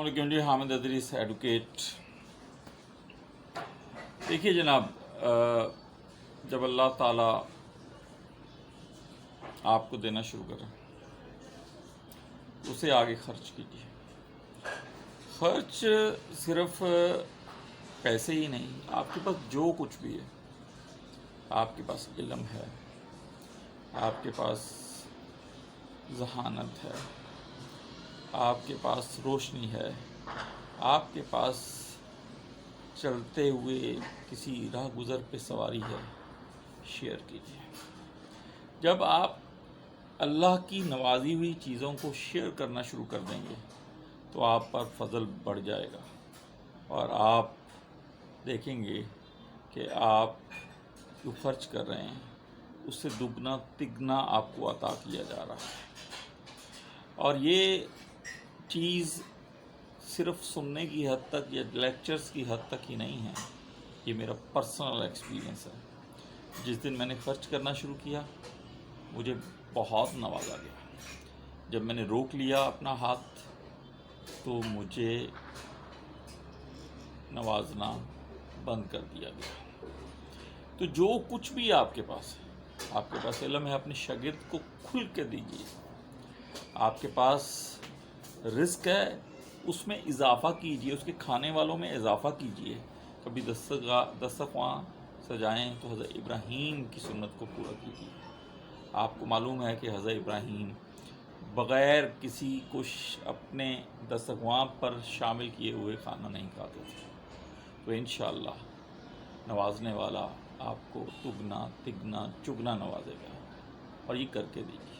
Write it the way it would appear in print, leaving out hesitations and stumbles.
السلام علیکم جی، حامد ادریس ایڈوکیٹ۔ دیکھیے جناب، جب اللہ تعالیٰ آپ کو دینا شروع کرے اسے آگے خرچ کیجیے۔ خرچ صرف پیسے ہی نہیں، آپ کے پاس جو کچھ بھی ہے، آپ کے پاس علم ہے، آپ کے پاس ذہانت ہے، آپ کے پاس روشنی ہے، آپ کے پاس چلتے ہوئے کسی راہ گزر پہ سواری ہے، شیئر کیجیے۔ جب آپ اللہ کی نوازی ہوئی چیزوں کو شیئر کرنا شروع کر دیں گے تو آپ پر فضل بڑھ جائے گا، اور آپ دیکھیں گے کہ آپ جو خرچ کر رہے ہیں اس سے دگنا تگنا آپ کو عطا کیا جا رہا ہے۔ اور یہ چیز صرف سننے کی حد تک یا لیکچرز کی حد تک ہی نہیں ہے، یہ میرا پرسنل ایکسپیرینس ہے۔ جس دن میں نے خرچ کرنا شروع کیا مجھے بہت نوازا گیا۔ جب میں نے روک لیا اپنا ہاتھ تو مجھے نوازنا بند کر دیا گیا۔ تو جو کچھ بھی آپ کے پاس ہے، آپ کے پاس علم ہے، اپنے شاگرد کو کھل کے دیجیے۔ آپ کے پاس رزق ہے، اس میں اضافہ کیجیے، اس کے کھانے والوں میں اضافہ کیجیے۔ کبھی دسترخواں سجائیں تو حضرت ابراہیم کی سنت کو پورا کیجیے۔ آپ کو معلوم ہے کہ حضرت ابراہیم بغیر کسی کو اپنے دسترخواں پر شامل کیے ہوئے کھانا نہیں کھاتے تھے۔ تو انشاءاللہ نوازنے والا آپ کو دگنا تگنا چگنا نوازے گا، اور یہ کر کے دیجیے۔